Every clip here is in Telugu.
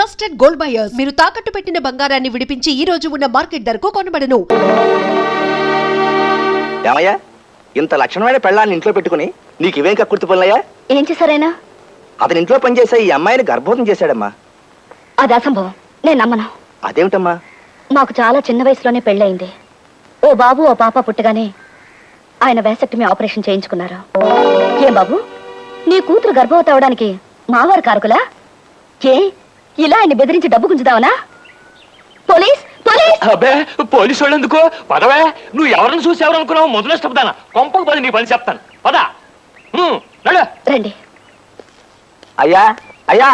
ట్రస్టెడ్ గోల్డ్ బయర్స్ మీరు తాకట్టు పెట్టిన బంగారాన్ని విడిపించి ఈ రోజు ఉన్న మార్కెట్ ధరకు కొనబడను. ఏమయ్యా, ఇంత లక్షణమైన పెళ్ళాన్ని ఇంట్లో పెట్టుకుని నీకు ఇవేం కక్కుర్తి పనులయ్యా? ఏం చేశారైనా? అతని ఇంట్లో పనిచేసే ఈ అమ్మాయిని గర్భవతం చేశాడమ్మా. అది అసంభవం, నేను నమ్మను. అదేమిటమ్మా? మాకు చాలా చిన్న వయసులోనే పెళ్ళయింది. ఓ బాబు ఓ పాప పుట్టగానే ఆయన వేసక్టమీ ఆపరేషన్ చేయించుకున్నారు. ఏం బాబు, నీ కూతురు గర్భవతి అవడానికి మావారు కారకులా? ఏ ఇలా ఆయన బెదిరించి డబ్బు గుంజుదావనా? Police police! అబ్బే, పోలీసు వాళ్ళు ఎందుకు? పదవే, నువ్వు ఎవరిని చూసి ఎవరనుకున్నావు? మొదలు ఇష్టపదానా కొంపకు పది నీ పని చెప్తాను. పదా రండి. అయ్యా అయ్యా,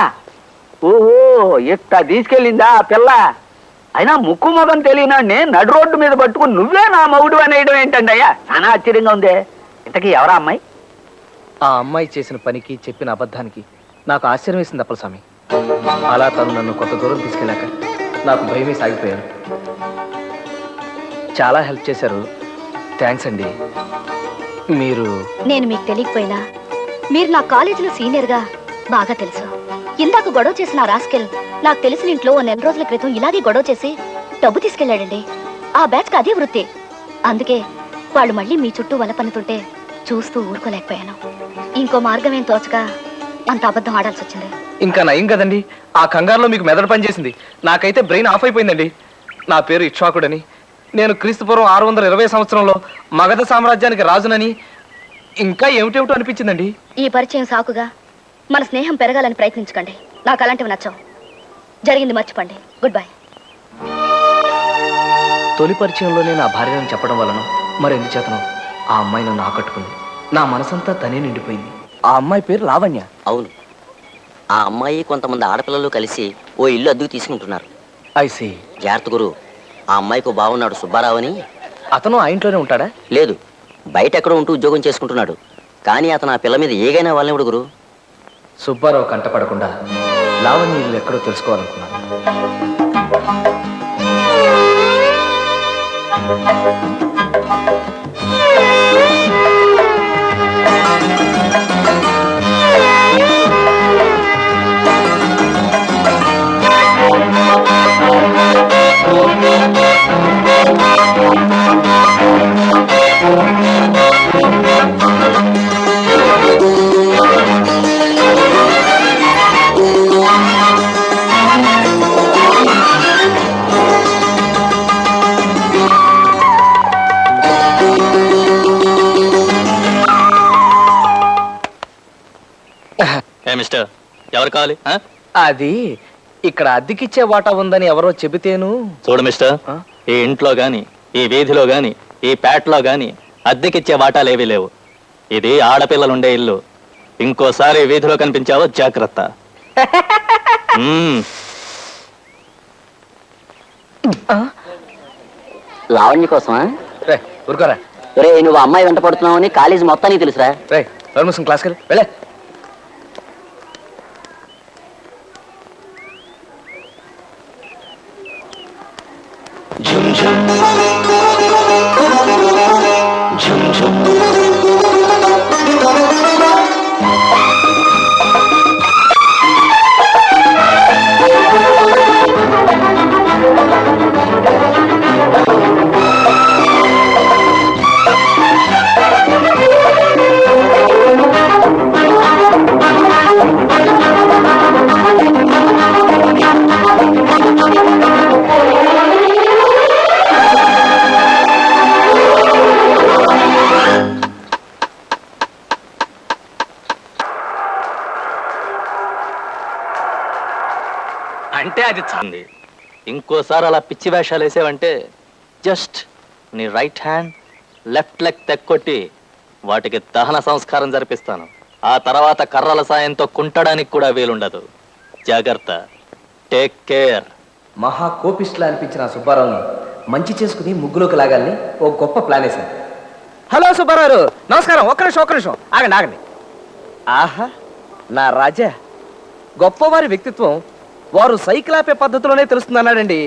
ఓహో ఇట్ట తీసుకెళ్ళిందా ఆ పిల్ల? అయినా ముక్కు మొదం తెలియనాడిని నడు రోడ్డు మీద పట్టుకుని నువ్వే నా మగుడు అనేయడం ఏంటండి అయ్యా? చాలా ఆశ్చర్యంగా ఉంది. ఇంతకీ ఎవరా అమ్మాయి? ఆ అమ్మాయి చేసిన పనికి చెప్పిన అబద్ధానికి నాకు ఆశ్చర్యం వేసింది అప్పలస్వామి. అలా తను నన్ను కొంత దూరం తీసుకెళ్ళాక నాకు భయమే సాగిపోయాను. చాలా హెల్ప్ చేశారు, థ్యాంక్స్ అండి. మీరు? నేను మీకు తెలియకపోయినా మీరు నా కాలేజీలో సీనియర్గా బాగా తెలుసు. ఇందాక గొడవ చేసిన ఆ రాస్కెల్ నాకు తెలిసిన ఇంట్లో ఓ నెల రోజుల క్రితం ఇలాగే గొడవ చేసి డబ్బు తీసుకెళ్లాడండి. ఆ బ్యాచ్కి అదే వృత్తి. అందుకే వాళ్ళు మళ్ళీ మీ చుట్టూ వలపన్నుతుంటే చూస్తూ ఊరుకోలేకపోయాను. ఇంకో మార్గం ఏం తోచక అంత అబద్ధం ఆడాల్సి వచ్చింది. ఇంకా నయం కదండి, ఆ కంగారులో మీకు మెదడు పనిచేసింది. నాకైతే బ్రెయిన్ ఆఫ్ అయిపోయిందండి. నా పేరు ఇక్ష్వాకుడని, నేను క్రీస్తుపూర్వం 620 సంవత్సరంలో మగధ సామ్రాజ్యానికి రాజునని, ఇంకా ఏమిటేమిటో అనిపించిందండి. ఈ పరిచయం సాకుగా మన స్నేహం పెరగాలని ప్రయత్నించకండి. నాకు అలాంటివి నచ్చవు. జరిగింది మర్చిపోండి. Good bye. తొలి పరిచయంలోనే నా భార్యను చెప్పడం వలన మరెందుచేతనో ఆ అమ్మాయి నన్ను ఆకట్టుకుంది. నా మనసంతా తనే నిండిపోయింది. ఆ అమ్మాయి పేరు లావణ్య. అవును, ఆ అమ్మాయి కొంతమంది ఆడపిల్లలు కలిసి ఓ ఇల్లు అద్దెకు తీసుకుంటున్నారు. I see. జాగ్రత్త గురు, ఆ అమ్మాయికి బాగున్నాడు సుబ్బారావు అని. అతను ఆ ఇంట్లోనే ఉంటాడా? లేదు, బయట ఎక్కడో ఉంటూ ఉద్యోగం చేసుకుంటున్నాడు. కానీ అతను ఆ పిల్ల మీద ఏగైనా వాళ్ళనివ్వడు గురు. సుబ్బారావు కంటపడకుండా లావణ్య ఇల్లు ఎక్కడో తెలుసుకోవాలనుకున్నాను. మిస్టర్, ఎవరు కావాలి? అది ఇక్కడ అద్దెకిచ్చే వాటా ఉందని ఎవరో చెబితేను. చూడు మిస్టర్, ఈ ఇంట్లో గాని, ఈ వీధిలో గాని, ఈ పేటలో గాని అద్దెకిచ్చే వాటాలేవీ లేవు. ఇది ఆడపిల్లలుండే ఇల్లు. ఇంకోసారి వీధిలో కనిపించావో జాగ్రత్త. లావణ్య కోసమా? రే ఊరుకోరా. రే, నువ్వు అమ్మాయి వెంట పడుతున్నావు అని కాలేజీ మొత్తానికి తెలుసురా. రే పర్మిషన్ క్లాస్కి వెళ్ళే. అంటే అది చాంది. ఇంకోసారి అలా పిచ్చి వేషాలు వేసేవంటే జస్ట్ నీ రైట్ హ్యాండ్ లెఫ్ట్ లెగ్ తెక్కొట్టి వాటికి దహన సంస్కారం జరిపిస్తాను. ఆ తర్వాత కర్రల సాయంతో కుంటడానికి కూడా వీలుండదు. జాగ్రత్త, టేక్ కేర్. మహా కోపిస్టులా అనిపించిన సుబ్బారావుని మంచి చేసుకుని ముగ్గులోకి లాగాలని ఓ గొప్ప ప్లాన్ వేశాను. హలో సుబ్బారావు, నమస్కారం. ఒక్క నిమిషం ఆగండి ఆగండి. ఆహా, నా రాజా, గొప్పవారి వ్యక్తిత్వం వారు సైకిల్ ఆపే పద్ధతిలోనే తెలుస్తుందన్నాడండి.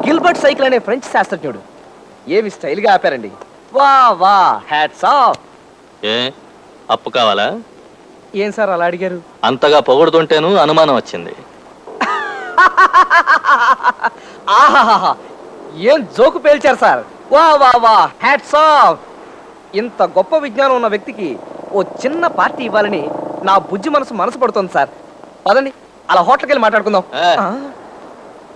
గిల్బర్ట్ సైకిల్ అనే ఫ్రెంచ్ శాస్త్రజ్ఞుడు. ఏమి స్టైల్గా ఆపారండి. వా వా, హ్యాట్స్ ఆఫ్. ఏ అప్పు కావాలా? ఏం సార్ అలా అడిగారు? అంతగా పొగుడుతుంటేను అనుమానం వచ్చింది. ఆహాహా, ఏం జోకు పేల్చారు సార్. వా వా వా, హ్యాట్స్ ఆఫ్. ఇంత గొప్ప విజ్ఞానం ఉన్న వ్యక్తికి ఓ చిన్న పార్టీ ఇవ్వాలని నా బుజ్జి మనసు పడుతుంది సార్. పదండి అలా హోటల్కి వెళ్ళి మాట్లాడుకుందాం. ఏ.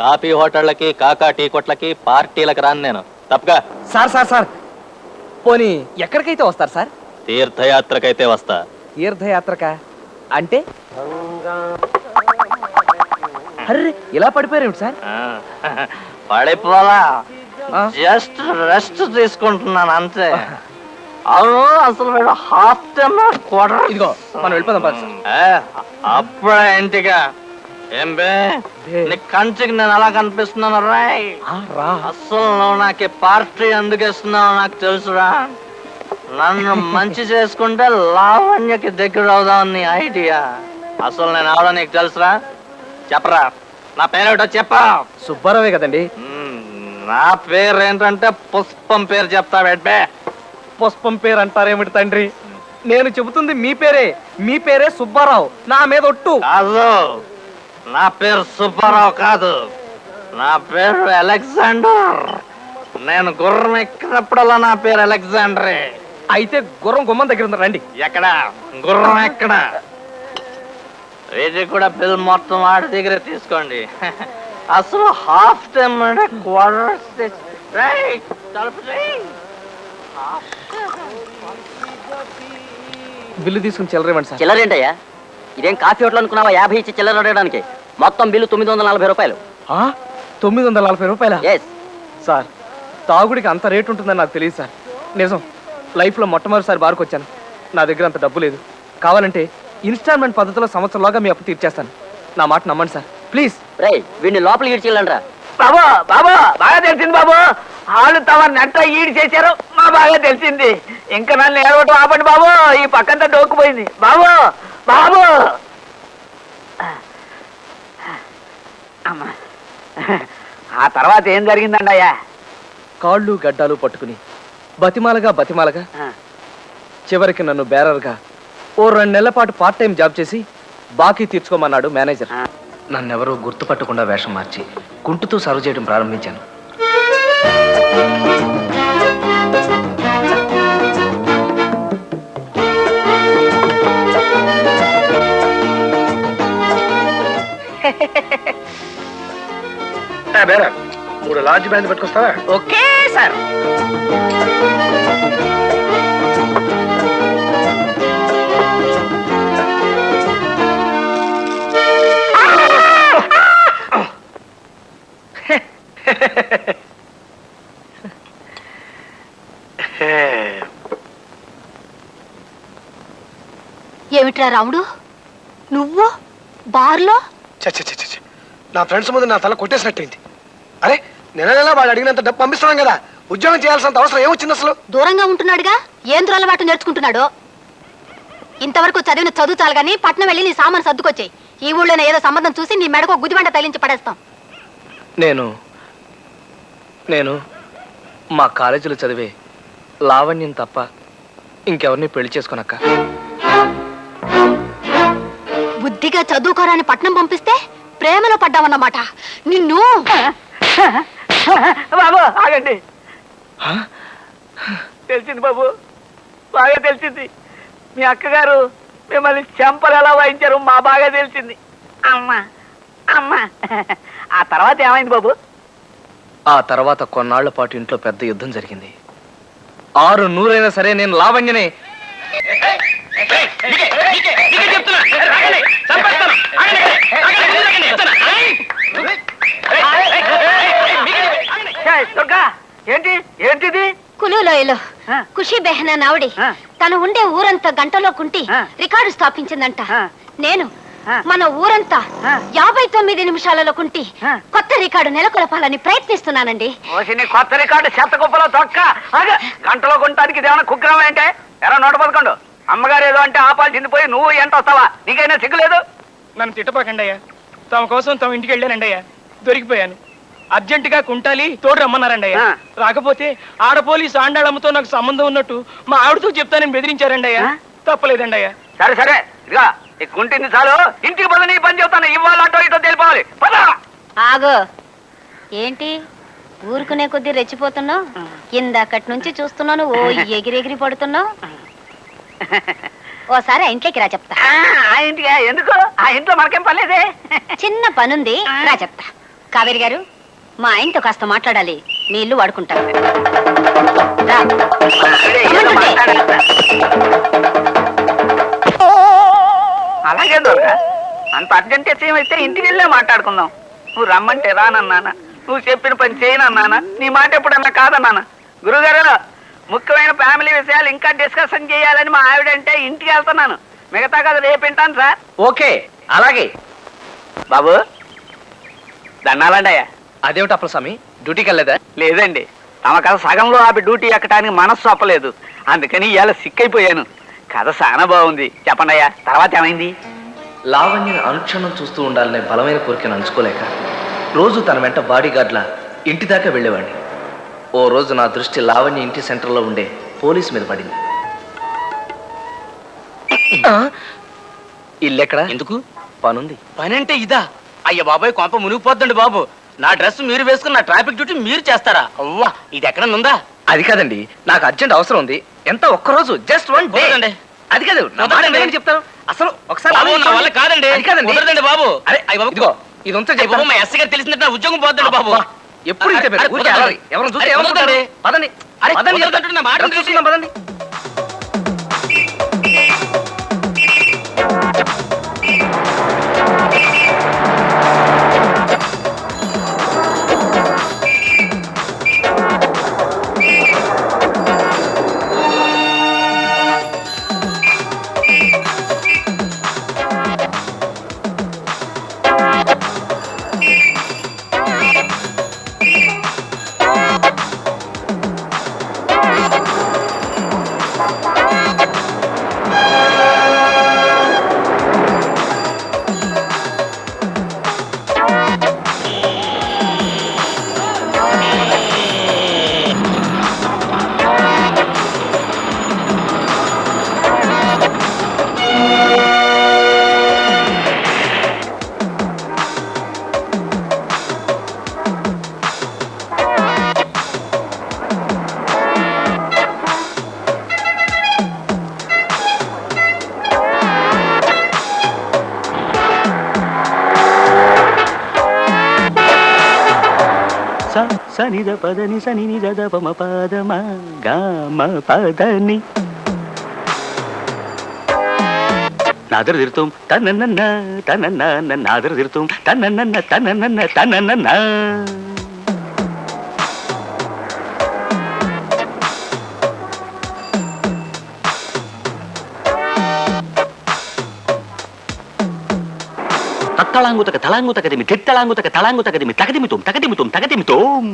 కాఫీ హోటళ్ళకి, కాకా టీ కొట్లకి, పార్టీలకు రాను నేను. తప్పగా సార్ సార్ సార్, పోనీ ఎక్కడికైతే వస్తారు సార్? తీర్థయాత్రకైతే వస్తా. తీర్థయాత్రక అంటే? అర్రే, ఇలా పడిపోయారేమిటి సార్? పడిపోలా, ఆ? జస్ట్ రెస్ట్ తీసుకుంటున్నాను అంతే. అవును, అసలు వీడు హాఫ్ టైమ్ ఇదిగో మనం వెళ్ళిపోదాం పద సార్. అప్పుడే ఇంటిగా ఏం బే, నీ కంటికి నేను అలా కనిపిస్తున్నాను రాయ్. రా. అసలు నువ్వు నాకు ఈ పార్టీ ఎందుకు ఇస్తున్నావు నాకు తెలుసురా. నన్ను మంచి చేసుకుంటే లావణ్యకి దగ్గర అవుదాం నీ ఐడియా. అసలు నేను అవడం నీకు తెలుసురా? చెప్పరా, నా పేరేటో చెప్పా. సుబ్బారావే కదండి. నా పేరు ఏంటంటే పుష్పం పేరు చెప్తా బెడ్బే. పుష్పం పేరు అంటారేమిటి తండ్రి? నేను చెబుతుంది మీ పేరే. మీ పేరే సుబ్బారావు. నా మీద ఒట్టు. కాదు, నా పేరు సుబ్బారావు కాదు, నా పేరు అలెగ్జాండర్. నేను గుర్రం ఎక్కినప్పుడల్లా నా పేరు అలెగ్జాండరే. అయితే గుర్రం గుమ్మం దగ్గర ఉంది, రండి. ఎక్కడ గుర్రం ఎక్కడ? ఇది కూడా బిల్ మొత్తం వాడి దగ్గర తీసుకోండి. అసలు హాఫ్ టైం అంటే క్వార్టర్. బిల్లు తీసుకుని చిల్లరేమండి సార్. చిల్లరేంటయ్యా? ఇదేం కాఫీ హోటల్ అనుకున్నావా? 50 ఇచ్చి చిల్లర అడగడానికి. మొత్తం బిల్లు 940 రూపాయలు. 940 రూపాయల? ఎస్. సార్, తాగుడికి అంత రేటు ఉంటుందని నాకు తెలియదు సార్. నిజం, లైఫ్లో మొట్టమొదటిసారి బార్కు వచ్చాను. నా దగ్గర అంత డబ్బు లేదు. కావాలంటే ఇన్స్టాల్మెంట్ పద్ధతిలో సంవత్సరంలోగా మీ అప్పు తీర్చేస్తాను. నా మాట నమ్మండి సార్, ప్లీజ్. రే, వీడిని లోపలికి ఇడ్చిల్లండ్రా. బాబు బాబు, బాగా తెలిసింది బాబు. వాళ్ళు తమ నెట్ట ఈడి చేశారు, మా బాగా తెలిసింది. ఇంకా నన్ను ఏడవటం ఆపండి బాబు, ఈ పక్కంతా డోక్కుపోయింది బాబు. బాబు అమ్మా, ఆ తర్వాత ఏం జరిగిందండి అయ్యా? కాళ్ళు గడ్డాలు పట్టుకుని బతిమాలగా చివరికి నన్ను బేరర్గా ఓ 2 నెలల పాటు పార్ట్ టైం జాబ్ చేసి బాకీ తీర్చుకోమన్నాడు మేనేజర్. నన్నెవరూ గుర్తుపట్టకుండా వేషం మార్చి కుంటుతూ సర్వ్ చేయడం ప్రారంభించాను. మూడు లార్జ్ బ్యాండ్ పట్టుకొస్తావా? Okay sir. ఏమిట్రా రాముడు, నువ్వు బార్లో? నా ఫ్రెండ్స్ ముందు నా తల కొట్టేసినట్టయింది. అరే, నెల వాడు అడిగినంత డబ్బు పంపిస్తున్నాం కదా, ఉద్యోగం చేయాల్సినంత అవసరం ఏమొచ్చింది అసలు? దూరంగా ఉంటున్నాడుగా, ఏం దురలవాటు నేర్చుకుంటున్నాడో. ఇంతవరకు చదివిన చదువు చాలు గానీ పట్నం వెళ్ళి నీ సామాను సర్దుకొచ్చాయి. ఈ ఊళ్ళోనే ఏదో సంబంధం చూసి నీ మెడకు గుదిబండ తగిలించి పడేస్తాం. నేను మా కాలేజీలో చదివే లావణ్యం తప్ప ఇంకెవరిని పెళ్లి చేసుకోనక్క. బుద్ధిగా చదువుకోరాని పట్నం పంపిస్తే ప్రేమలో పడ్డావన్నమాట. నిన్ను బాబు ఆగండి. తెలిసింది బాబు, బాగా తెలిసింది. మీ అక్కగారు మిమ్మల్ని చెంపలు ఎలా వాయించారు మా బాగా తెలిసింది. అమ్మా అమ్మా. ఆ తర్వాత ఏమైంది బాబు? ఆ తర్వాత కొన్నాళ్ల పాటు ఇంట్లో పెద్ద యుద్ధం జరిగింది. 600 సరే నేను లావణ్యనే. దుర్గా, ఏంటి ఏంటిది? కులులోయలో ఖుషి బెహనా నావుడి తను ఉండే ఊరంతా గంటలో కుంటి రికార్డు స్థాపించిందంట. నేను మన ఊరంతా 59 నిమిషాలలో కుంటి కొత్త రికార్డు నెలకొల్పాలని ప్రయత్నిస్తున్నానండి. కొత్త రికార్డు చెత్త కుప్పలో తొక్క. గంటలో కొనటానికి ఇదేమన్నా కుగ్రహం ఏంటే? ఎరా 111. అమ్మగారు ఏదో అంటే ఆపాల్సింది పోయి నువ్వు ఎంత వస్తావా? నీకైనా సిగ్గులేదు? నన్ను తిట్టపాకండి అయ్యా. తమ కోసం తమ ఇంటికి వెళ్ళానండి అయ్యా, దొరికిపోయాను. అర్జెంటుగా కుంటాలి తోడు రమ్మన్నారండి అయ్యా. రాకపోతే ఆడ పోలీసు ఆండాళమ్మతో నాకు సంబంధం ఉన్నట్టు మా ఆవిడతో చెప్తానని బెదిరించారండి అయ్యా. తప్పలేదండి అయ్యా. సరే సరే ఇదిగా గుంటింది చాలు, ఇంటికి పద, నీ పని చెబుతాను. ఇవాళ అటో ఇటో తెలిపాలి. పద. ఆగో ఏంటి ఊరుకునే కొద్దీ రెచ్చిపోతున్నావు? ఇందాకటి నుంచి చూస్తున్నాను ఓ ఎగిరెగిరి పడుతున్నావు. ఓసారి ఆ ఇంట్లోకి రా చెప్తా. ఆ ఇంటికి ఎందుకు? ఆ ఇంట్లో మనకేం పర్లేదే. చిన్న పనుంది రా చెప్తా. కావేరి గారు, మా ఆయనతో కాస్త మాట్లాడాలి. మీ ఇల్లు వాడుకుంటారు. రా. ఏదో మాట్లాడేస్తా. అలాగే దొరక, అంత అర్జెంట్ అయితే ఇంటికి వెళ్ళే మాట్లాడుకుందాం. నువ్వు రమ్మంటే రానన్నానా, నువ్వు చెప్పిన పని చేయనన్నానా, నీ మాట ఎప్పుడన్నా కాదన్నానా? గురుగారు, ముఖ్యమైన ఫ్యామిలీ విషయాలు ఇంకా డిస్కషన్ చేయాలని మా ఆవిడంటే ఇంటికి వెళ్తున్నాను. మిగతా కథ రేపు వింటాను సార్. ఓకే, అలాగే. బాబు దండాలండి అయ్యా. అదేమిటి అప్పలస్వామి, డ్యూటీకి వెళ్ళలేదా? లేదండి, తమ కథ సగంలో ఆపి డ్యూటీ ఎక్కడానికి మనస్సు అప్పలేదు. అందుకని ఇవాళ సిక్కైపోయాను. కథ చాలా బాగుంది. చెప్పండి అయ్యా, తర్వాత ఏమైంది? లావణ్యని అనుక్షణం చూస్తూ ఉండాలనే బలమైన కోరికను అంచుకోలేక రోజు తన వెంట బాడీ గార్డ్లా ఇంటి దాకా వెళ్ళేవాడిని. ఓ రోజు నా దృష్టి లావణ్య ఇంటి సెంటర్లో ఉండే పోలీస్ మీద పడింది. ఇల్లెక్కడ? ఎందుకు? పనుంది. పని అంటే ఇదా? అయ్య బాబాయ్, కొంప మునిగిపోద్దండి బాబు. నా డ్రెస్ మీరు వేసుకుని నా ట్రాఫిక్ డ్యూటీ మీరు చేస్తారా? అవ్వా, ఇది ఎక్కడ ఉందా? అది కాదండి, నాకు అర్జెంట్ అవసరం ఉంది. ఎంత ఒక్కరోజు, జస్ట్ వన్ డే. కుదరదండి. అది కాదు, నా మాట వినండి చెప్తాను. అసలు ఒకసారి బాబు, నా వల్ల కాదండి. అది కాదండి. కుదరదండి బాబు. అరే, అయ్య బాబు, ఇదిగో ఇది ఉంటే అయ్య బాబు, మా ఎస్ఐ గారు తెలిసిందంటే నా ఉద్యోగం పోద్దండి బాబు. అబ్బా, ఎప్పుడు ఇంతే పెద్ద. అరే, ఊరికే కుదరదండి. అలరి. ఎవరిని చూస్తే అరే, ఏమనుకుంటారు? కుదరదండి. పదండి. అరే, పదండి, కుదరదంటే నా మాట డ్రెస్ వినండి. చూసుకుందాం, పదండి. సనిద పదని సని నిజ పమ పదమ గామ పదని నాదర తిరుతాం తనన్న తనన్న నాదర తిరుతాం తనన్న తనన్న తనన్న. తత్తళాంగుతక తళాంగుతకదిమి తిత్తళాంగుతక తళాంగుతకదిమి తగదిమితోం తగదిమితోం తగదిమితోం.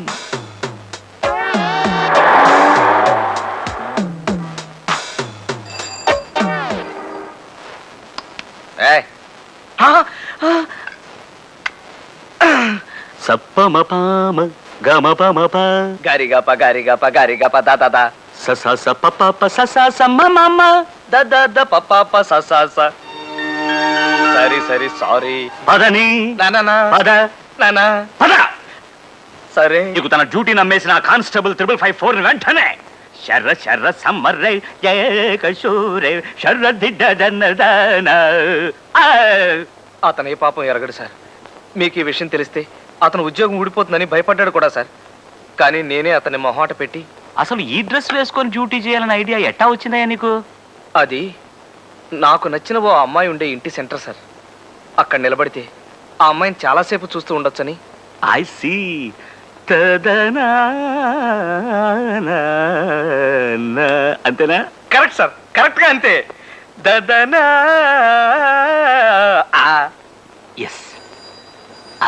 సప్పమ పామ గమ పమ ప గారిగప గారిగప గారిగప దాదా స స స ప ప ప స స స మ మ మ ద పప ప స స స. సరి సరి సారీ. పదని నానా పద నానా పద. సరే. నీకు తన డ్యూటీ నమ్మేసిన కానిస్టేబుల్ 554 వెంటనే శర్ర శర్ర సమ్మర్రే ఏకశూరే శర్ర దిడ్డదన్నదాన. అతను ఏ పాపం ఎరగడు సార్. మీకు ఈ విషయం తెలిస్తే అతను ఉద్యోగం ఊడిపోతుందని భయపడ్డాడు కూడా సార్. కానీ నేనే అతన్ని మొహాట పెట్టి అసలు ఈ డ్రెస్ వేసుకొని డ్యూటీ చేయాలనే ఐడియా ఎట్టా వచ్చిందయ్యా నీకు? అది నాకు నచ్చిన ఓ అమ్మాయి ఉండే ఇంటి సెంటర్ సార్. అక్కడ నిలబడితే ఆ అమ్మాయిని చాలాసేపు చూస్తూ ఉండొచ్చని. I see. తదనా అంతేనా? కరెక్ట్ సార్, కరెక్ట్ గా అంతే. దదనా. Yes,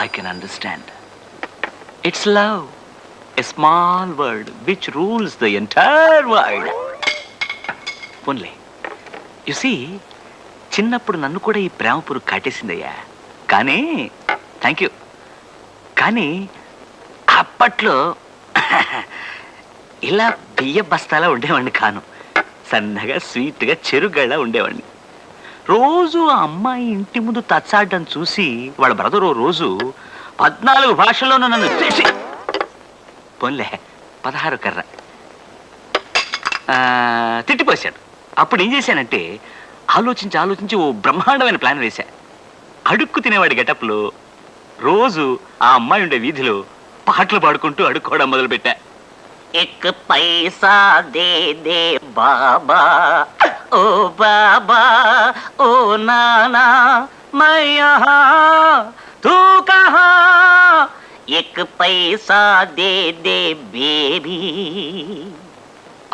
I can understand. It's love, a small word which rules the entire world. Only you see, చిన్నప్పుడు నన్ను కూడా ఈ ప్రేమ పురుగు కాటేసిందయ్యా. కానీ థ్యాంక్ యూ. కానీ అప్పట్లో ఇలా బియ్య బస్తాలా ఉండేవాడిని కాను. సన్నగా స్వీట్గా చెరుగళ్ళ ఉండేవాడిని. రోజు ఆ అమ్మాయి ఇంటి ముందు తచ్చాడడం చూసి వాళ్ళ బ్రదరు రోజు 14 భాషల్లోనూ నన్ను చేసి పోన్లే 16 కర్ర తిట్టిపోశాడు. అప్పుడు ఏం చేశానంటే ఆలోచించి ఓ బ్రహ్మాండమైన ప్లాన్ వేశా. అడుక్కు తినేవాడి గెటప్లో రోజు ఆ అమ్మాయి ఉండే వీధిలో పాటలు పాడుకుంటూ అడుక్కోవడం మొదలుపెట్టా. ఎక్ పైసా దే దే బాబా ఓ బాబా ఓ నానా మై యహా తూ కహా ఎక్ పైసా దే దే బేబీ.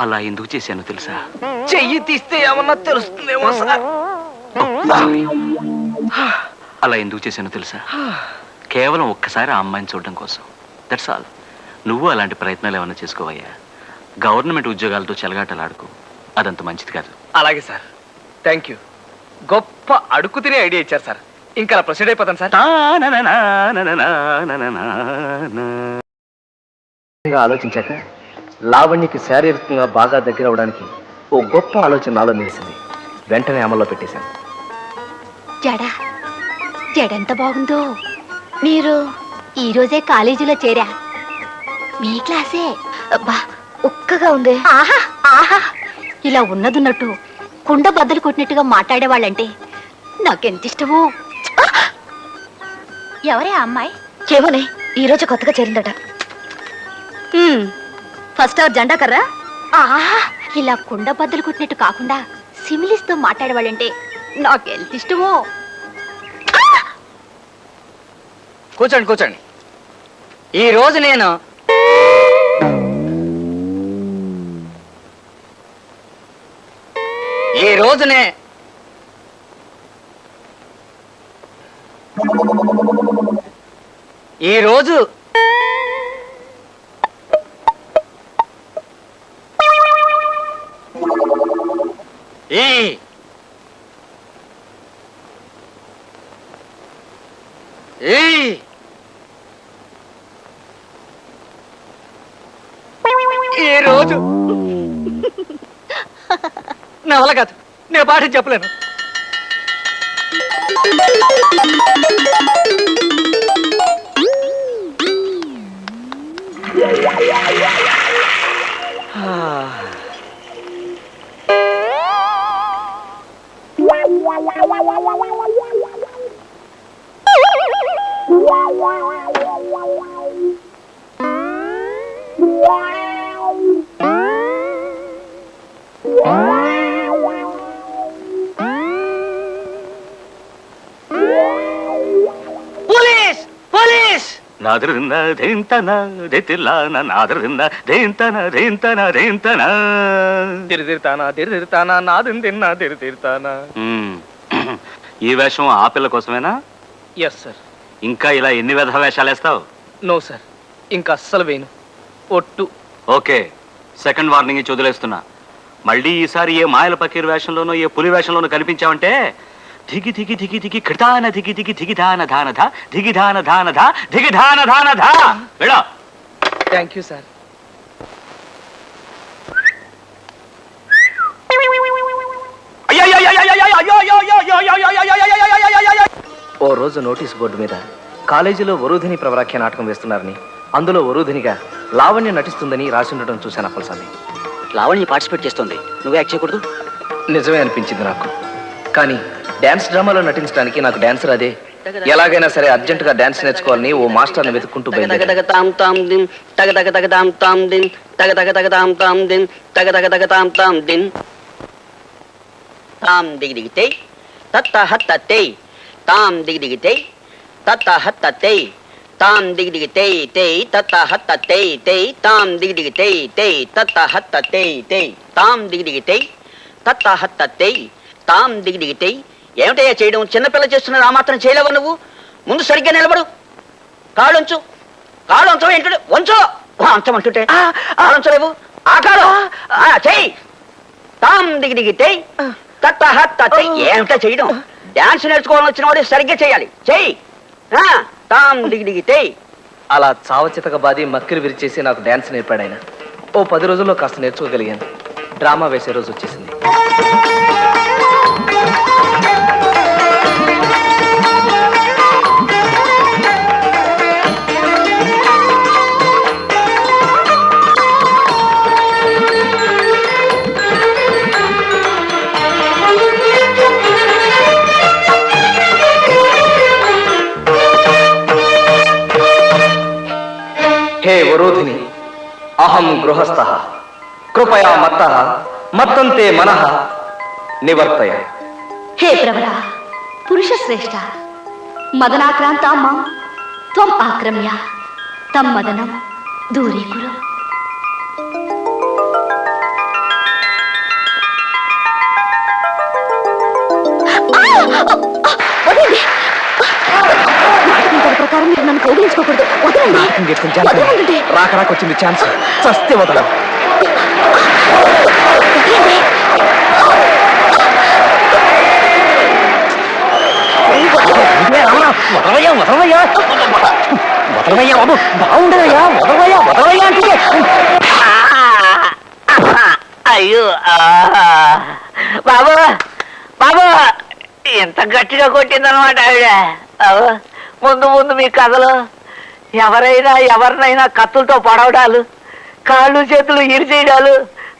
అలా ఎందుకు చేశానో తెలుసా? చెయ్యి తీస్తే ఏమన్నా తెలుస్తుందేమో సార్. అలా ఎందుకు చేశానో తెలుసా? కేవలం ఒక్కసారి ఆ అమ్మాయిని చూడడం కోసం. That's all. నువ్వు అలాంటి ప్రయత్నాలు ఏమైనా చేసుకోవయ్యా. గవర్నమెంట్ ఉద్యోగాలతో చెలగాటలాడుకో, అదంత మంచిది కాదు. అలాగే సార్, థ్యాంక్ యూ. గొప్ప అడుక్కు తినే ఐడియా ఇచ్చారు సార్. ఇంకా అలా ప్రొసీడ్ అయిపోతాను సార్. ఆలోచించాక లావణ్యకి శారీరకంగా బాగా దగ్గర అవడానికి ఓ గొప్ప ఆలోచన నాలో నిలిచింది. వెంటనే అమల్లో పెట్టేశాను. జడెంత బాగుందో. మీరు ఈ రోజే కాలేజీలో చేరా? మీ క్లాసే. అబ్బా ఉక్కగా ఉంది. ఆహా ఆహా, ఇలా ఉన్నదున్నట్టు కుండ బద్దలు కొట్టినట్టుగా మాట్లాడేవాళ్ళంటే నాకెంత ఇష్టమో. ఎవరే ఆ అమ్మాయి? ఏమోనే, ఈ రోజు కొత్తగా చేరిందట. ఫస్ట్ అవర్ జెండా కర్రా. ఆహా, ఇలా కుండ బద్దలు కొట్టినట్టు కాకుండా సిమిలిస్తో మాట్లాడేవాళ్ళంటే నాకెంత ఇష్టమో. కూర్చోండి కూర్చోండి. ఈ రోజు నేను ఈ రోజునే ఈ రోజు ఈ ఈ రోజు నా వల్ల కాదు, నేను పాఠం చెప్పలేను. పోలీస్ పోలీస్ నాదరింద దేంతన దేతిల్లాన నాదరింద దేంతన దేంతన దేంతన తిరుతానా నాది తిన్నా తిరుతానా. ఈ వేషం ఆ పిల్ల కోసమేనా? Yes sir. ఇంకా ఇలా ఎన్ని విధ వేషాలు వేస్తావు? నో సార్, ఇంకా అస్సలు వేయను. ఒట్టు. ఓకే, సెకండ్ వార్నింగ్ ఇచ్చి వదిలేస్తున్నా. మళ్ళీ ఈసారి ఏ మాయల పకీర్ వేషంలోనో ఏ పులి వేషంలోనో కనిపించావంటే ధిగి ధిగి ధిగి ధిగి కృతాన ధిగి ధిగి ధిగి ధాన ధాన ధ ధిగి ధాన ధాన ధ ధిగి ధాన ధాన ధ. వెళ్ళా. Thank you sir. ఓ రోజు నోటీస్ బోర్డు మీద కాలేజీలో వరూధిని ప్రవరాఖ్య నాటకం వేస్తున్నారని, అందులో వరూధినిగా లావణ్య నటిస్తుందని రాసి ఉండడం చూశాను అప్పలస్వామి. లావణ్య పార్టిసిపేట్ చేస్తుంది, నువ్వే యాక్ట్ చేయకూడదు? నిజమే అనిపించింది నాకు. కానీ డాన్స్ డ్రామాలో నటించడానికి నాకు డాన్సర్ అదే. ఎలాగైనా సరే అర్జెంట్ గా డాన్స్ నేర్చుకోవాలని ఓ మాస్టర్ని వెతుక్కుంటూ ఏమిటయ్యా చేయడం? చిన్నపిల్ల చేస్తున్నారు, ఆ మాత్రం చేయలేవా నువ్వు? ముందు సరిగ్గా నిలబడు. కాళ్ళొంచు. కాళ్ళొంచు ఏంటంటే వంచు అంచమంటుంటే కాళ్ళొంచలేవు. ఆ కాలు చెయ్యి. తాం దిగి దిగి తెయ్ తత్త హత్త తెయ్. ఏమిటా చేయడం? డాన్స్ నేర్చుకోవాలని వచ్చిన వాడు సరిగ్గా చేయాలి. చెయ్యి. తాం దిగి దిగి తెయ్. అలా చావచితక బాది మక్కిరి విరిచేసి నాకు డాన్స్ నేర్పాడు ఆయన. ఓ 10 రోజుల్లో కాస్త నేర్చుకోగలిగాను. డ్రామా వేసే రోజు వచ్చేసింది. వరోధిని అహం గృహస్థ కృపయా మత్త మత్తంతే మనః నివర్తయ. హే ప్రవర పురుష శ్రేష్ఠ మదనాక్రాంత మాం త్వం ఆక్రమ్య తం మదనం దూరీకురు. ప్రకారం మీరు నన్ను కౌగిలించుకోకూడదు. వదలండి. రాక వచ్చింది ఛాన్స్, చస్తే వదలం. అయ్యో బాబు బాబు ఎంత గట్టిగా కొట్టిందనమాట ఆవిడ. ముందు ముందు మీ కథలో ఎవరినైనా కత్తులతో పొడవడాలు, కాళ్ళు చేతులు ఇరిచేయడాలు,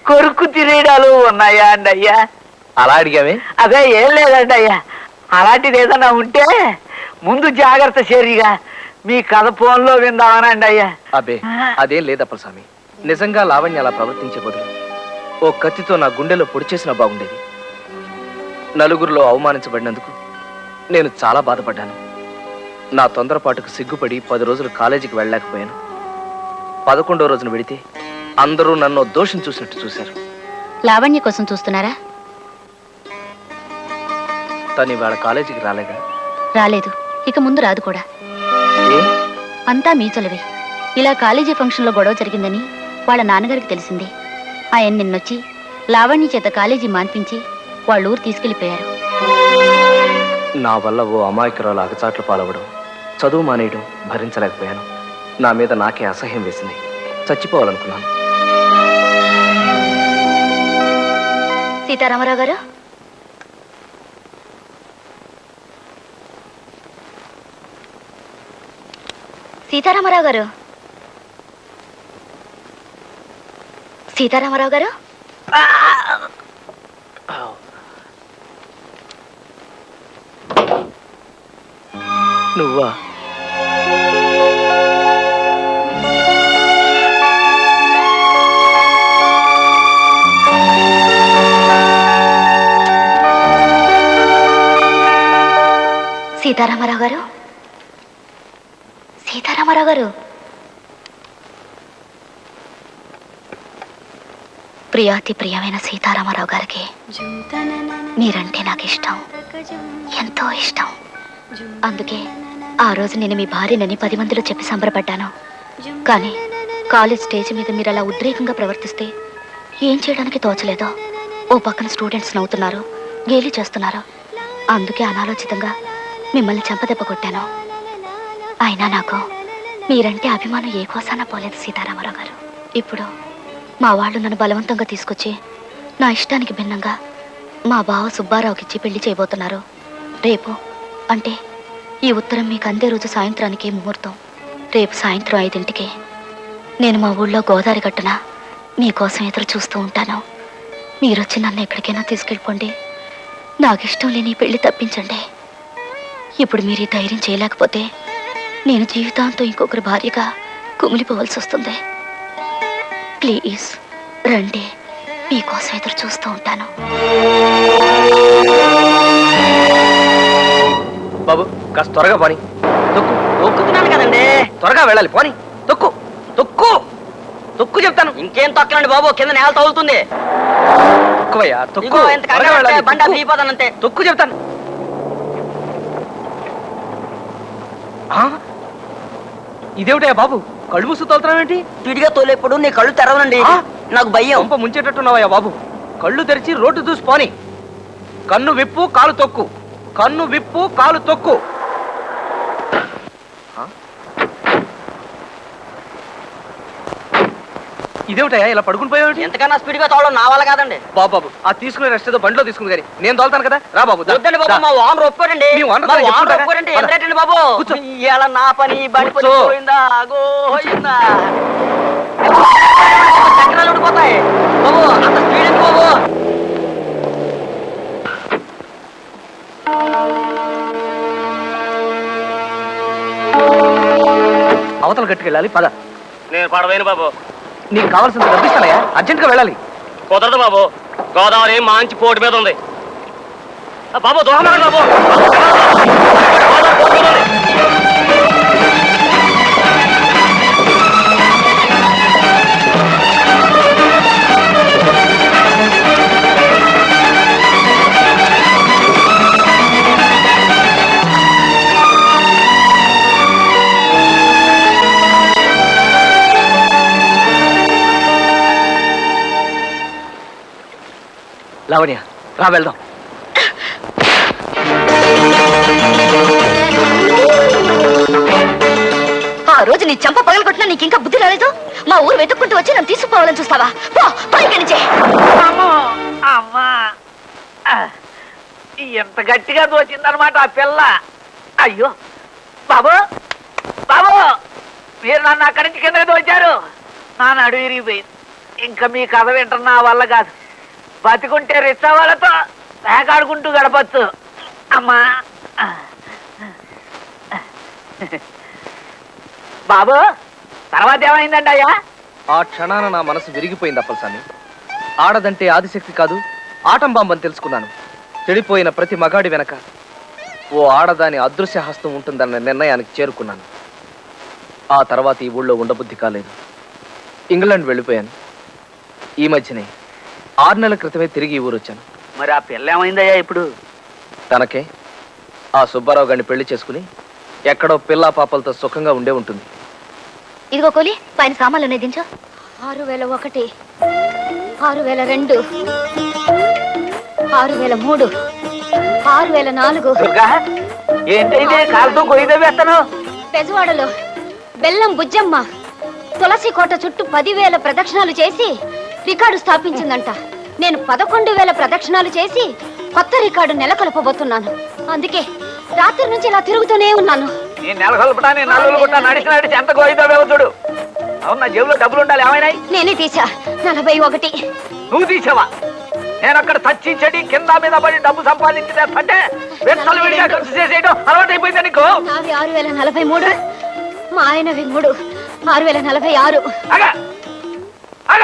కొరుక్కు తినేయడాలు ఉన్నాయా అండి అయ్యా? అలా అడిగామే? అదే ఏం లేదండి అయ్యా. అలాంటిది ఏదైనా ఉంటే ముందు జాగ్రత్త చర్యగా మీ కథ ఫోన్లో విందామనండి అయ్యా. అబ్బే అదేం లేదప్ప స్వామి. నిజంగా లావణ్య అలా ప్రవర్తించే బదులు ఓ కత్తితో నా గుండెలో పొడి చేసినా బాగుండేది. నలుగురిలో అవమానించబడినందుకు నేను చాలా బాధపడ్డాను. నా తొందరపాటుకు సిగ్గుపడి 10 రోజులు కాలేజీకి వెళ్ళలేకపోయాను. 11వ రోజున వెడితే అందరూ నన్ను దోషం చూసినట్టు చూశారు. లావణ్య కోసం చూస్తున్నారా? తను ఇవాళ కాలేజీకి రాలేదా? రాలేదు, ఇక ముందు రాదు కూడా. ఏ? అంతా మీ చలవే. ఇలా కాలేజీ ఫంక్షన్లో గొడవ జరిగిందని వాళ్ళ నాన్నగారికి తెలిసింది. ఆయన నిన్నొచ్చి లావణ్య చేత కాలేజీ మాన్పించి వాళ్ళ ఊరు తీసుకెళ్లిపోయారు. నా వల్ల ఓ అమాయకురాలు అగచాట్లు పాలవడం, చదువు మానేయడం భరించలేకపోయాను. నా మీద నాకే అసహ్యం వేసింది. చచ్చిపోవాలనుకున్నాను. సీతారామరావు గారు, సీతారామరావు గారు, సీతారామరావు గారు, నువ్వా? సీతారామరావు గారు, సీతారామరావు గారు. ప్రియాతి ప్రియమైన సీతారామరావు గారికి మీరంటే నాకు ఇష్టం, ఎంతో ఇష్టం. అందుకే ఆ రోజు నేను మీ భార్యనని 10 మందిలో చెప్పి సంబరపడ్డాను. కానీ కాలేజ్ స్టేజ్ మీద మీరు అలా ఉద్రేకంగా ప్రవర్తిస్తే ఏం చేయడానికి తోచలేదో. ఓ పక్కన స్టూడెంట్స్ నవ్వుతున్నారు, గేలి చేస్తున్నారు. అందుకే అనాలోచితంగా మిమ్మల్ని చెంపదెబ్బ కొట్టాను. అయినా నాకు మీరంటే అభిమానం ఏ కోసానా పోలేదు సీతారామరావు గారు. ఇప్పుడు మా వాళ్ళు నన్ను బలవంతంగా తీసుకొచ్చి నా ఇష్టానికి భిన్నంగా మా బావ సుబ్బారావుకి ఇచ్చి పెళ్లి చేయబోతున్నారు. రేపు అంటే ఈ ఉత్తరం మీకు అందే రోజు సాయంత్రానికి ముహూర్తం. రేపు సాయంత్రం 5ంటికి నేను మా ఊళ్ళో గోదావరి గట్టున మీకోసం ఎదురు చూస్తూ ఉంటాను. మీరొచ్చి నన్ను ఎక్కడికైనా తీసుకెళ్ళిపోండి. నాకు ఇష్టం లేని పెళ్లి తప్పించండి. ఇప్పుడు మీరు ఈ ధైర్యం చేయలేకపోతే నేను జీవితాంతం ఇంకొకరి భార్యగా కుమిలిపోవలసి వస్తుంది. ప్లీజ్ రండి, మీకోసం ఎదురు చూస్తూ ఉంటాను. బాబు కాస్త త్వరగా పోని. తొక్కు. తొక్కుతున్నాను కదండి. త్వరగా వెళ్ళాలి, పోని. తొక్కు తొక్కు తొక్కు చెప్తాను. ఇంకేం తొక్కలండి బాబు, కింద నేల తగులుతుంది. తొక్కువయ్యా, తొక్కు. ఇదిగో ఎంత త్వరగా కంగారు వెళ్ళాలి, పడితే బండ తొక్కు. దిగిపోతానంతే. తొక్కు చెప్తాను. ఆ? ఇదేమిటయ్యా బాబు, కళ్ళు మూసు తోలుతున్నావేంటి? స్పీడ్గా తోలేప్పుడు నీ కళ్ళు తెరవనండి. ఆ? నాకు భయం. పంప ముంచేటట్టున్నావయ్యా బాబు. కళ్ళు తెరిచి రోడ్డు చూసి పోని. కన్ను విప్పు కాలు తొక్కు, కన్ను విప్పు కాలు తొక్కు. ఆ? ఇదేమిటయ్యా ఇలా పడుకుని పోయావు? ఎంతకన్నా స్పీడ్గా తోవడం నా వల్ల కాదండి. బాబు ఆ తీసుకునే రెస్ట్ ఏదో బండిలో తీసుకుంది కానీ నేను తోలుతాను కదా. రా బాబు, దా, వద్దండి బాబు, దా. మా ఓనర్ ఒప్పుకోడండి. మీ ఓనర్ మా గారు ఓనర్ చెప్పుకుంటారా? ఒప్పుకోడండి. పద. ఎంతేటండి బాబు, కూర్చో. ఇవాళ నా పని బడి పని కూర్చో. పోయిందా గోయిందా. చక్రాలు ఉడిపోతాయి బాబు, అంత స్పీడ్ ఎందుకు బాబు? అవతల గట్టుకెళ్ళాలి, పద. నేను పడవేను బాబు. నీకు కావాల్సిన డబ్బిస్తానయ్యా, అర్జెంట్గా వెళ్ళాలి. కుదరదు బాబు, గోదావరి మంచి పోటు మీద ఉంది. బాబు దూరం బాబు. గోదావరి పోటు మీద ఉంది. లావణ్య రా వెళ్దాం. ఆ రోజు నీ చంప పగలు కొట్టినా నీకు ఇంకా బుద్ధి రాలేదు. మా ఊరు వెతుక్కుంటూ వచ్చి నన్ను తీసుకుపోవాలని చూస్తావా? పో పైకి నుంచే. అమ్మా ఎంత గట్టిగా దోచిందనమాట ఆ పిల్ల. అయ్యో బాబు, బాబు మీరు నన్ను అక్కడి నుంచి కిందకి దోచారు. నా నడు విరిగిపోయింది. ఇంకా మీ కథ వింటున్న నా వల్ల కాదు. బతికుంటే రిచ్చా వాళ్ళతో వేకాడుకుంటూ గడపచ్చు. అమ్మా బాబు, తర్వాత ఏమైందండి అయ్యా? ఆ క్షణాన నా మనసు విరిగిపోయింది అప్పలస్వామి. ఆడదంటే ఆదిశక్తి కాదు, ఆటం బాంబని తెలుసుకున్నాను. చెడిపోయిన ప్రతి మగాడి వెనక ఓ ఆడదాని అదృశ్య హస్తం ఉంటుందన్న నిర్ణయానికి చేరుకున్నాను. ఆ తర్వాత ఈ ఊళ్ళో ఉండబుద్ధి కాలేదు. ఇంగ్లాండ్ వెళ్ళిపోయాను. ఈ మధ్యనే 6 నెలల క్రితమే తిరిగి ఈ ఊరు వచ్చాను. మరి ఆ పిల్ల ఏమైందయ్యా ఇప్పుడు? తనకే ఆ సుబ్బారావు గారిని పెళ్లి చేసుకుని ఎక్కడో పిల్లా పాపలతో సుఖంగా ఉండే ఉంటుంది. ఇదిగో కోలి, పైన సామాన్లు ఉన్నాయి దించు. 6001, 6002, 6003, 6004. దుర్గా, ఏంటైతే కాలుతో కొయ్యదో వేస్తాను. పెజవాడలో బెల్లం బుజ్జమ్మ తులసి కోట చుట్టూ 10,000 ప్రదక్షిణాలు చేసి రికార్డు స్థాపించిందంట. నేను 11,000 ప్రదక్షిణాలు చేసి కొత్త రికార్డు నెలకొల్పబోతున్నాను. అందుకే రాత్రి నుంచి ఇలా తిరుగుతూనే ఉన్నాను. నేను నెలకొల్పటా, నేను నల్లులు కొట్టా, నడిచి ఎంత కొయ్యదో వేవుతుడు. అవును, నా జేబులో డబ్బులు ఉండాలి. ఏమైనాయి? నేనే తీసా 41. నువ్వు తీసావా? నేను అక్కడ చచ్చి చెడి కింద మీద పడి డబ్బు సంపాదించేస్తే వెచ్చలు విడిగా ఖర్చు చేసేయడం అలవాటు అయిపోయింది నీకు. నావి 6043, మా ఆయనవి 3, 6046.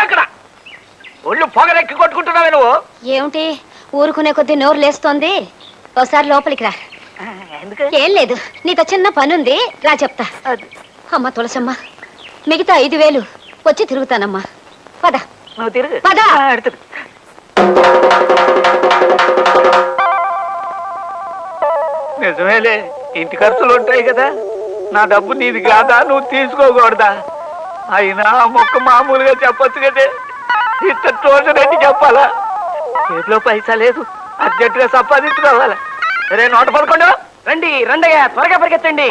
అక్కడ ఒళ్ళు పొగరెక్కి కొట్టుకుంటున్నావే నువ్వు. ఏమిటి ఊరుకునే కొద్దీ నోరు లేస్తోంది? ఒకసారి లోపలికి రా. ఏం లేదు, నీతో చిన్న పనుంది, రా చెప్తా. అమ్మ తులసమ్మ, మిగతా 5,000 వచ్చి తిరుగుతానమ్మా. పద నువ్వు తిరుగు. పద. నిజమేలే, ఇంటి ఖర్చులు ఉంటాయి కదా. నా డబ్బు నీది కాదా, నువ్వు తీసుకోకూడదా? అయినా మొక్క మామూలుగా చెప్పొచ్చు కదే, ఇంత తోచనట్టు చెప్పాలా? చేతిలో పైసా లేదు, అర్జెంటుగా సంపాదించుకోవాలా. సరే, 111 రండి రండయ్యా, త్వరగా పరిగెత్తండి.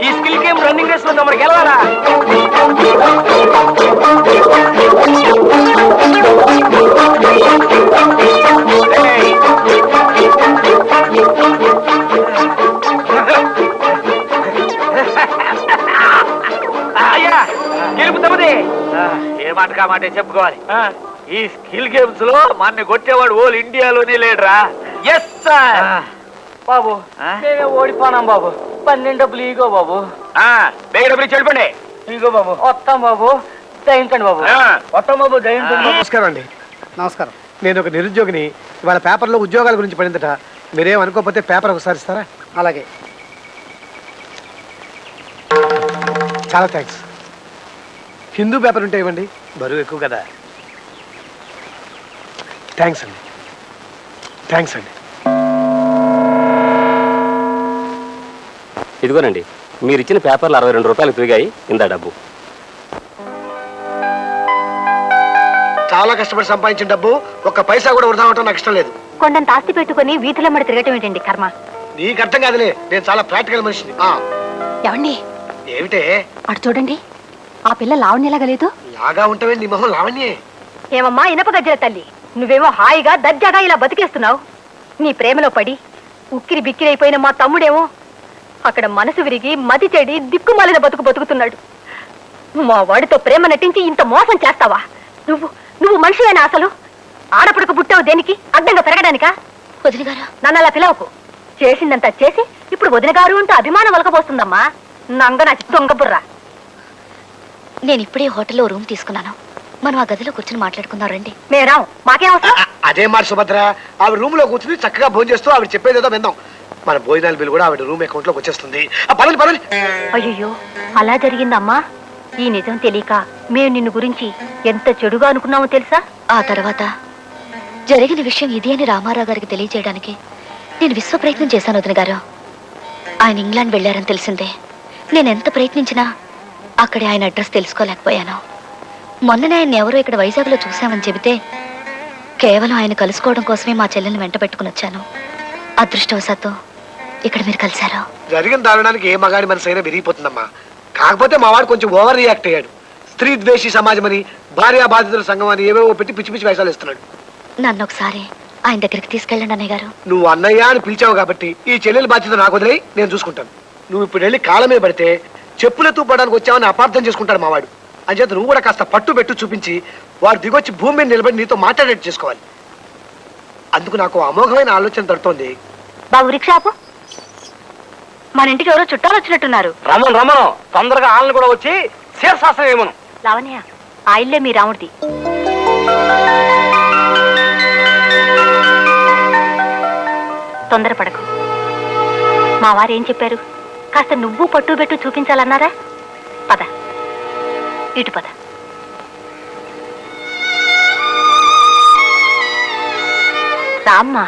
ఈ స్కిల్ గేమ్ రన్నింగ్ రేస్ లో మనకి గెలవాలా? అయ్యా, గెలుపుతామది. ఏ మాట కా మాట చెప్పుకోవాలి. ఈ స్కిల్ గేమ్స్ లో మన కొట్టేవాడు ఓల్ ఇండియాలోనే లేడురా. Yes sir. బాబు మేమే ఓడిపోనాం బాబు. 12 డబ్బులు ఈగో బాబు. బేగ డబ్బులు చెడిపండి. ఈగో బాబు. వస్తాం బాబు, దయించండి బాబు. వస్తాం బాబు, దయించండి. నమస్కారం అండి. నమస్కారం. నేను ఒక నిరుద్యోగిని. ఇవాళ పేపర్లో ఉద్యోగాల గురించి పడిందట. మీరేం అనుకోకపోతే పేపర్ ఒకసారి ఇస్తారా? అలాగే, చాలా థ్యాంక్స్. హిందూ పేపర్ ఉంటే ఇవ్వండి, బరువు ఎక్కువ కదా. థ్యాంక్స్ అండి, థ్యాంక్స్ అండి. ఇదిగోనండి, మీరు ఇచ్చిన పేపర్లు 62 రూపాయలు తిరిగాయి. ఇందా డబ్బు. చాలా కష్టపడి సంపాదించిన డబ్బు ఒక్క పైసా కూడా వృధా అవటం నాకు ఇష్టం లేదు. కొండంత ఆస్తి పెట్టుకుని వీధిలో మడి తిరగటం ఏంటండి కర్మ? నీకు అర్థం కాదులే, నేను చాలా ప్రాక్టికల్ మనిషిని. ఏమండి, ఏమిటే అటు చూడండి, ఆ పిల్ల లావణ్యలాగా లేదు? లాగా ఉంటావే, నీ మొహం లావణ్యే. ఏమమ్మా ఇనప గజ్జల తల్లి, నువ్వేమో హాయిగా దర్జాగా ఇలా బతికేస్తున్నావు. నీ ప్రేమలో పడి ఉక్కిరి బిక్కిరైపోయిన మా తమ్ముడేమో అక్కడ మనసు విరిగి మతి చెడి దిక్కుమాలిన బతుకు బతుకుతున్నాడు. మా వాడితో ప్రేమ నటించి ఇంత మోసం చేస్తావా? నువ్వు నువ్వు మనిషివేనా అసలు? ఆడపడక పుట్టావు దేనికి? అడ్డంగా పెరగడానికా? వదిన గారు నన్ను అలా పిలవకు. చేసిందంతా చేసి ఇప్పుడు వదిన గారు అంటూ అభిమానం వలకపోస్తుందమ్మా. నంగ నా దొంగ బుర్రా. నేను ఇప్పుడే హోటల్లో రూమ్ తీసుకున్నాను. మనం ఆ గదిలో కూర్చొని మాట్లాడుకుందాం రండి. మేరాం మాకేం అవసరం? అదే మాట సుభద్ర, ఆవిడ రూమ్ లో కూర్చుని చక్కగా భోజనం చేస్తూ ఆవిడ చెప్పేదేదో విందాం. మన భోజనాల బిల్లు కూడా ఆవిడ రూమ్ అకౌంట్ లోకి వచ్చేస్తుంది. పదండి. అయ్యో అలా జరిగిందమ్మా. ఈ నిజం తెలియక మేము నిన్ను గురించి ఎంత చెడుగా అనుకున్నామో తెలుసా? ఆ తర్వాత జరిగిన విషయం ఇది అని రామారావు గారికి తెలియజేయడానికి నేను విశ్వ ప్రయత్నం చేశాను వదిన గారు. ఆయన ఇంగ్లాండ్ వెళ్ళారని తెలిసిందే. నేను ఎంత ప్రయత్నించినా అక్కడే ఆయన అడ్రస్ తెలుసుకోలేకపోయాను. మొన్ననే ఆయన ఎవరో ఇక్కడ వైజాగ్లో చూశామని చెబితే కేవలం ఆయన కలుసుకోవడం కోసమే మా చెల్లెల్ని వెంట పెట్టుకుని వచ్చాను. అదృష్టవశాత్తు ఇక్కడ మీరు కలిశారు. జరిగిన దారుణానికి ఏ మగాడి మనసైనా విరిగిపోతుందమ్మా. కాకపోతే మా వాడు కొంచెం ఓవర్ రియాక్ట్ అయ్యాడు. స్త్రీ ద్వేషి సమాజం అని, భార్యా బాధితుల సంఘం అని ఏవేవో పెట్టి పిచ్చి పిచ్చి వేషాలు ఇస్తున్నాడు. నన్ను ఒకసారి ఆయన దగ్గరికి తీసుకెళ్ళండి అన్నయ్య గారు. నువ్వు అన్నయ్య అని పిలిచావు కాబట్టి ఈ చెల్లెల బాధ్యత నాకు వదిలేయి, నేను చూసుకుంటాను. నువ్వు ఇప్పుడు వెళ్ళి కాళ్ళ మీద పడితే చెప్పులెత్తు పడడానికి వచ్చావని అపార్థం చేసుకుంటాడు మావాడు. అంచేత నువ్వు కూడా కాస్త పట్టు పెట్టు చూపించి వాడు దిగొచ్చి భూమి మీద నిలబడి నీతో మాట్లాడేట్టు చేసుకోవాలి. అందుకు నాకు అమోఘమైన ఆలోచన తడుతోంది. బాబు రిక్షాపు, మన ఇంటికి ఎవరో చుట్టాలు వచ్చినట్టున్నారు. రమను తొందరగా ఆళ్ళని కూడా వచ్చి శీర్షాసనం ఏమను. లావణ్య, ఆ ఇల్లే మీ రాముడిది. తొందరపడకు. మా వారు ఏం చెప్పారు? కాస్త నువ్వు పట్టు పెట్టు చూపించాలన్నారా? పద, ఇటు పద. రామ్మా.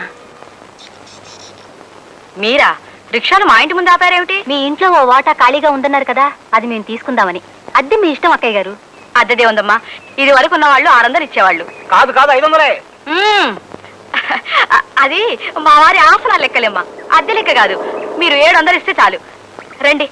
మీరా రిక్షాను మా ఇంటి ముందు ఆపారేమిటి? మీ ఇంట్లో ఓ వాటా ఖాళీగా ఉందన్నారు కదా, అది మేము తీసుకుందామని. అద్దె మీ ఇష్టం అక్కయ్య గారు. అద్దెదే ఉందమ్మా. ఇది వరకు ఉన్న వాళ్ళు 600 ఇచ్చేవాళ్ళు. కాదు 500. అది మా వారి ఆసనాలు లెక్కలేమ్మా, అద్దె లెక్క కాదు. మీరు 700 ఇస్తే చాలు. రండి.